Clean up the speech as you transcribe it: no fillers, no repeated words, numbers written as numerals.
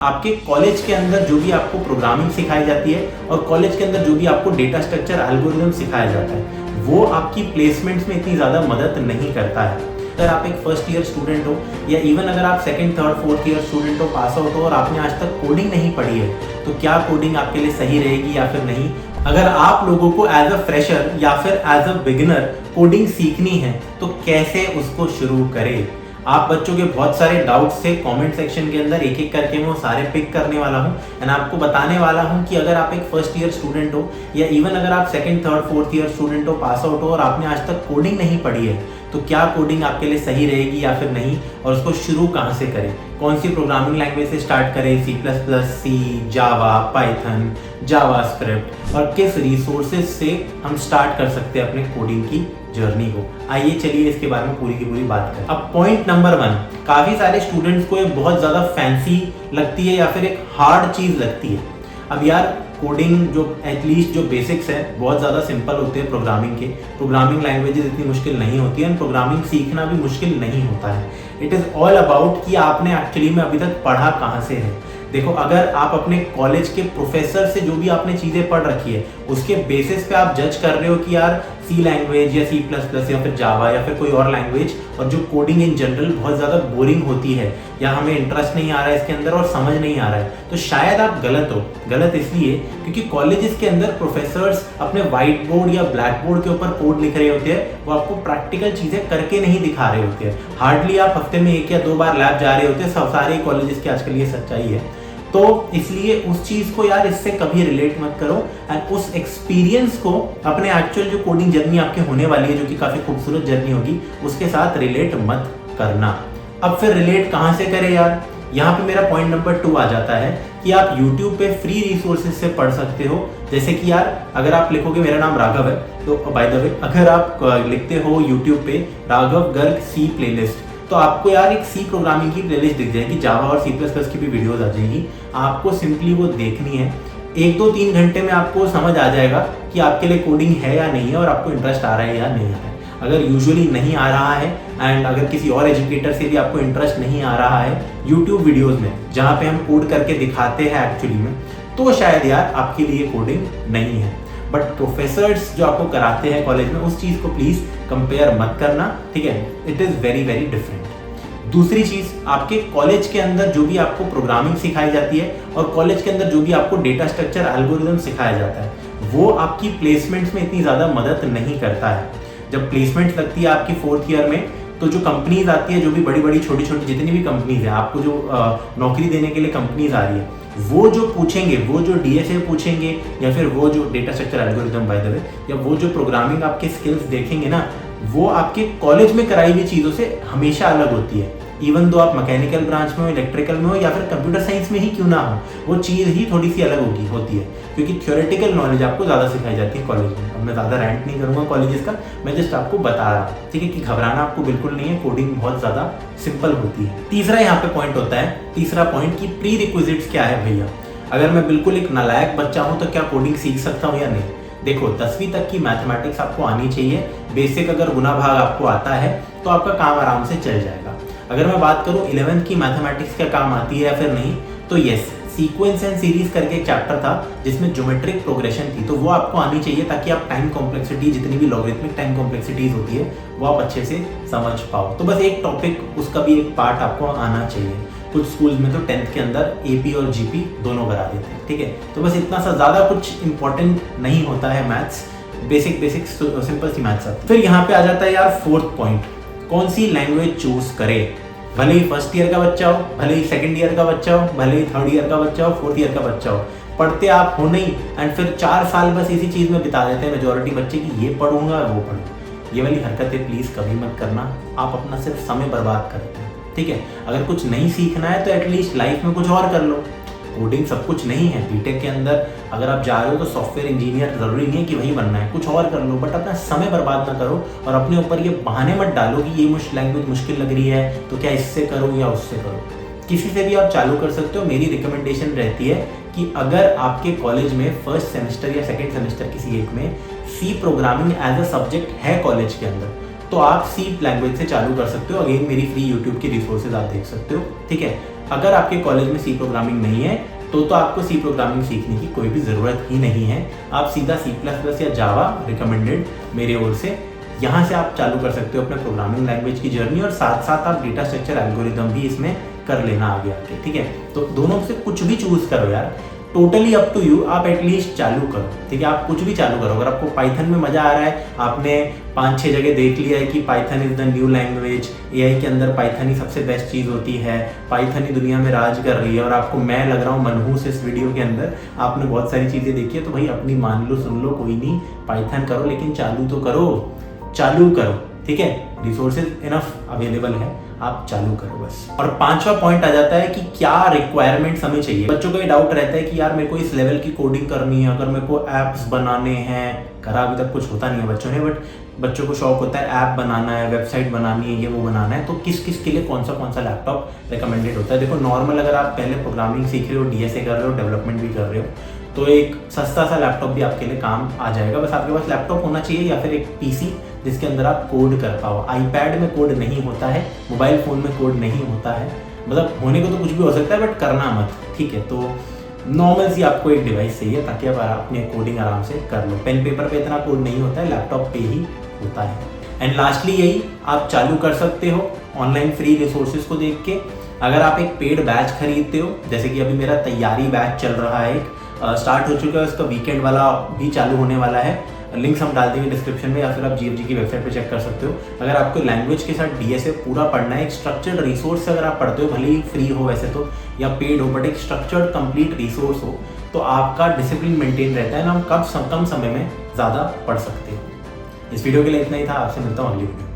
आपके कॉलेज के अंदर जो भी आपको प्रोग्रामिंग सिखाई जाती है और कॉलेज के अंदर जो भी आपको डेटा स्ट्रक्चर एल्गोरिदम सिखाया जाता है वो आपकी प्लेसमेंट्स में इतनी ज़्यादा मदद नहीं करता है। अगर आप एक फर्स्ट ईयर स्टूडेंट हो या इवन अगर आप second third fourth year student हो, पास आउट हो और आपने आज तक कोडिंग नहीं पढ़ी है तो क्या कोडिंग आपके लिए सही रहेगी या फिर नहीं। अगर आप लोगों को एज अ फ्रेशर या फिर एज अ बिगिनर कोडिंग सीखनी है तो कैसे उसको शुरू करें। आप बच्चों के बहुत सारे डाउट्स थे कमेंट सेक्शन के अंदर, एक एक करके मैं वो सारे पिक करने वाला हूँ एंड आपको बताने वाला हूँ कि अगर आप एक फर्स्ट ईयर स्टूडेंट हो या इवन अगर आप second third fourth year student हो, पास आउट हो और आपने आज तक कोडिंग नहीं पढ़ी है तो क्या कोडिंग आपके लिए सही रहेगी या फिर नहीं, और उसको शुरू कहाँ से करें, कौन सी प्रोग्रामिंग लैंग्वेज से स्टार्ट करें, सी, जावा, पाइथन, जावास्क्रिप्ट और किस रिसोर्सेज से हम स्टार्ट कर सकते हैं अपने कोडिंग की जर्नी को। आइए चलिए इसके बारे में पूरी की पूरी बात करें। अब पॉइंट नंबर 1, काफी सारे स्टूडेंट्स को ये बहुत ज्यादा फैंसी लगती है या फिर एक हार्ड चीज लगती है। अब यार कोडिंग जो एटलीस्ट जो बेसिक्स है बहुत ज़्यादा सिंपल होते हैं प्रोग्रामिंग के, प्रोग्रामिंग लैंग्वेजेस इतनी मुश्किल नहीं होती है, प्रोग्रामिंग सीखना भी मुश्किल नहीं होता है। इट इज़ ऑल अबाउट कि आपने एक्चुअली में अभी तक पढ़ा कहाँ से है। देखो, अगर आप अपने कॉलेज के प्रोफेसर से जो भी आपने चीज़ें पढ़ रखी है उसके बेसिस पे आप जज कर रहे हो कि यार सी लैंग्वेज या C++ या फिर जावा या फिर कोई और लैंग्वेज और जो कोडिंग इन जनरल बहुत ज़्यादा बोरिंग होती है या हमें इंटरेस्ट नहीं आ रहा है इसके अंदर और समझ नहीं आ रहा है, तो शायद आप गलत हो। गलत इसलिए क्योंकि कॉलेजेस के अंदर प्रोफेसर्स अपने व्हाइट बोर्ड या ब्लैक बोर्ड के ऊपर कोड लिख रहे होते हैं, वो आपको प्रैक्टिकल चीज़ें करके नहीं दिखा रहे होते हैं। हार्डली आप हफ्ते में 1 या 2 बार लैब जा रहे होते हैं, सारे कॉलेजेस की आजकल ये सच्चाई है। तो इसलिए उस चीज़ को यार इससे कभी रिलेट मत करो एंड उस एक्सपीरियंस को अपने एक्चुअल जो कोडिंग जर्नी आपके होने वाली है जो कि काफ़ी खूबसूरत जर्नी होगी उसके साथ रिलेट मत करना। अब फिर रिलेट कहाँ से करें यार, यहाँ पे मेरा पॉइंट नंबर 2 आ जाता है कि आप YouTube पे फ्री रिसोर्सेज से पढ़ सकते हो। जैसे कि यार अगर आप लिखोगे मेरा नाम राघव है तो बाय द वे अगर आप लिखते हो YouTube पे राघव गर्ग सी प्लेलिस्ट तो आपको यार एक सी प्रोग्रामिंग की प्लेलिस्ट दिख जाएगी, जावा और C++ की भी वीडियोस आ जाएगी। आपको सिंपली वो देखनी है, 1, 2, 3 घंटे में आपको समझ आ जाएगा कि आपके लिए कोडिंग है या नहीं है और आपको इंटरेस्ट आ रहा है या नहीं आ रहा है। अगर यूजुअली नहीं आ रहा है एंड अगर किसी और एजुकेटर से भी आपको इंटरेस्ट नहीं आ रहा है यूट्यूब वीडियोज़ में जहाँ पे हम कोड करके दिखाते हैं एक्चुअली में, तो शायद यार आपके लिए कोडिंग नहीं है। बट प्रोफेसर्स जो आपको कराते हैं कॉलेज में उस चीज़ को प्लीज़ कंपेयर मत करना, ठीक है। It is very very different. दूसरी चीज़, आपके कॉलेज के अंदर जो भी आपको प्रोग्रामिंग सिखाई जाती है और कॉलेज के अंदर जो भी आपको डेटा स्ट्रक्चर एल्गोरिदम सिखाया जाता है वो आपकी प्लेसमेंट्स में इतनी ज़्यादा मदद नहीं करता है। जब प्लेसमेंट्स लगती है आपकी 4th ईयर में तो जो कंपनीज आती है, जो भी बड़ी बड़ी छोटी छोटी जितनी भी कंपनीज है, आपको जो नौकरी देने के लिए कंपनीज आ रही है, वो जो पूछेंगे, वो जो DSA पूछेंगे या फिर वो जो data structure algorithm by the way या वो जो प्रोग्रामिंग आपके स्किल्स देखेंगे ना, वो आपके कॉलेज में कराई हुई चीज़ों से हमेशा अलग होती है। इवन दो आप मैकेनिकल ब्रांच में हो, इलेक्ट्रिकल में हो या फिर कंप्यूटर साइंस में ही क्यों ना हो, वो चीज़ ही थोड़ी सी अलग होती है क्योंकि थ्योरेटिकल नॉलेज आपको ज़्यादा सिखाई जाती है कॉलेज में। अब मैं ज़्यादा रैंट नहीं करूँगा कॉलेजेस का, मैं जस्ट आपको बता रहा हूँ, ठीक है, कि घबराना आपको बिल्कुल नहीं है, कोडिंग बहुत ज़्यादा सिंपल होती है। तीसरा यहाँ पे पॉइंट होता है, तीसरा पॉइंट कि प्री रिक्विजिट्स क्या है भैया। अगर मैं बिल्कुल एक नालायक बच्चा हूँ तो क्या कोडिंग सीख सकता हूँ या नहीं। देखो, 10वीं तक की मैथमेटिक्स आपको आनी चाहिए, बेसिक अगर गुना भाग आपको आता है तो आपका काम आराम से चल जाएगा। अगर मैं बात करूँ 11th की मैथमेटिक्स क्या काम आती है या फिर नहीं, तो यस, सीक्वेंस एंड सीरीज करके एक चैप्टर था जिसमें ज्योमेट्रिक प्रोग्रेशन थी, तो वो आपको आनी चाहिए ताकि आप टाइम कॉम्प्लेक्सिटी, जितनी भी लॉगरिथमिक टाइम कॉम्प्लेक्सिटीज होती है वो आप अच्छे से समझ पाओ। तो बस एक टॉपिक, उसका भी एक पार्ट आपको आना चाहिए। कुछ स्कूल्स में तो 10th के अंदर AP और GP दोनों करा देते हैं, ठीक है। तो बस इतना सा, ज़्यादा कुछ इंपॉर्टेंट नहीं होता है मैथ्स, बेसिक सिंपल सी मैथ्स आती है। फिर यहाँ पे आ जाता है यार 4th पॉइंट, कौन सी लैंग्वेज चूज करे। भले ही फर्स्ट ईयर का बच्चा हो, भले ही सेकंड ईयर का बच्चा हो, भले ही 3rd ईयर का बच्चा हो, 4th ईयर का बच्चा हो, पढ़ते आप हो नहीं एंड फिर 4 साल बस इसी चीज़ में बिता देते हैं मेजोरिटी बच्चे कि ये पढ़ूंगा वो पढ़ूंगा। ये वाली हरकतें प्लीज़ कभी मत करना, आप अपना सिर्फ समय बर्बाद करते हैं, ठीक है। अगर कुछ नहीं सीखना है तो एटलीस्ट लाइफ में कुछ और कर लो। कोडिंग सब कुछ नहीं है। बीटेक के अंदर अगर आप जा रहे हो तो सॉफ्टवेयर इंजीनियर ज़रूरी नहीं है कि वही बनना है, कुछ और कर लो, बट अपना समय बर्बाद ना करो और अपने ऊपर ये बहाने मत डालो कि ये लैंग्वेज मुश्किल लग रही है तो क्या इससे करो या उससे करो। किसी से भी आप चालू कर सकते हो। मेरी रिकमेंडेशन रहती है कि अगर आपके कॉलेज में फर्स्ट सेमेस्टर या सेकेंड सेमेस्टर किसी एक में C programming as a subject है कॉलेज के अंदर, तो आप सी लैंग्वेज से चालू कर सकते हो। अगेन मेरी फ्री यूट्यूब की रिसोर्सेज आप देख सकते हो, ठीक है। अगर आपके कॉलेज में सी प्रोग्रामिंग नहीं है तो आपको सी प्रोग्रामिंग सीखने की कोई भी ज़रूरत ही नहीं है। आप सीधा C++ या जावा रिकमेंडेड मेरे ओर से यहाँ से आप चालू कर सकते हो अपने प्रोग्रामिंग लैंग्वेज की जर्नी, और साथ साथ आप डेटा स्ट्रक्चर एल्गोरिदम भी इसमें कर लेना आगे आके, ठीक है। तो दोनों से कुछ भी चूज करो यार, टोटली अप टू यू, आप एटलीस्ट चालू करो, ठीक है। आप कुछ भी चालू करो। अगर आपको पाइथन में मजा आ रहा है, आपने 5-6 जगह देख लिया है कि Python is the new language, AI के अंदर पाइथन ही सबसे बेस्ट चीज़ होती है, पाइथन ही दुनिया में राज कर रही है, और आपको मैं लग रहा हूँ मनहूस इस वीडियो के अंदर, आपने बहुत सारी चीज़ें देखी है, तो भाई अपनी मान लो, सुन लो, कोई नहीं, पाइथन करो, लेकिन चालू तो करो, चालू करो, ठीक है। रिसोर्सेज इनफ अवेलेबल है, आप चालू करो बस। और 5वां पॉइंट आ जाता है कि क्या रिक्वायरमेंट्स हमें चाहिए। बच्चों को ये डाउट रहता है कि यार मेरे को इस लेवल की कोडिंग करनी है, अगर मेरे को एप्स बनाने हैं, करा अभी तक कुछ होता नहीं है बच्चों ने, बट बच्चों को शौक होता है ऐप बनाना है, वेबसाइट बनानी है, ये वो बनाना है, तो किस किस के लिए कौन सा लैपटॉप रिकमेंडेड होता है। देखो नॉर्मल अगर आप पहले प्रोग्रामिंग सीख रहे हो, डीएसए कर रहे हो, डेवलपमेंट भी कर रहे हो, तो एक सस्ता सा लैपटॉप भी आपके लिए काम आ जाएगा। बस आपके पास लैपटॉप होना चाहिए या फिर एक पीसी जिसके अंदर आप कोड कर पाओ। आईपैड में कोड नहीं होता है, मोबाइल फ़ोन में कोड नहीं होता है, मतलब होने को तो कुछ भी हो सकता है बट करना मत, ठीक है। तो नॉर्मल सी आपको एक डिवाइस चाहिए ताकि आप अपनी कोडिंग आराम से कर लो। पेन पेपर पे इतना कोड नहीं होता है, लैपटॉप पे ही होता है। एंड लास्टली यही, आप चालू कर सकते हो ऑनलाइन फ्री रिसोर्सेज को देख के। अगर आप एक पेड बैच खरीदते हो, जैसे कि अभी मेरा तैयारी बैच चल रहा है, स्टार्ट हो चुका है, उसका वीकेंड वाला भी चालू होने वाला है, लिंक्स हम डाल देंगे डिस्क्रिप्शन में, या फिर आप GFG की वेबसाइट पे चेक कर सकते हो। अगर आपको लैंग्वेज के साथ डीएसए पूरा पढ़ना है, एक स्ट्रक्चर्ड रिसोर्स से अगर आप पढ़ते हो, भले ही फ्री हो वैसे तो या पेड हो, बट एक स्ट्रक्चर्ड कंप्लीट रिसोर्स हो, तो आपका डिसिप्लिन मेंटेन रहता है ना, हम कम समय में ज़्यादा पढ़ सकते हो। इस वीडियो के लिए इतना ही था, आपसे मिलता हूँ अगली वीडियो।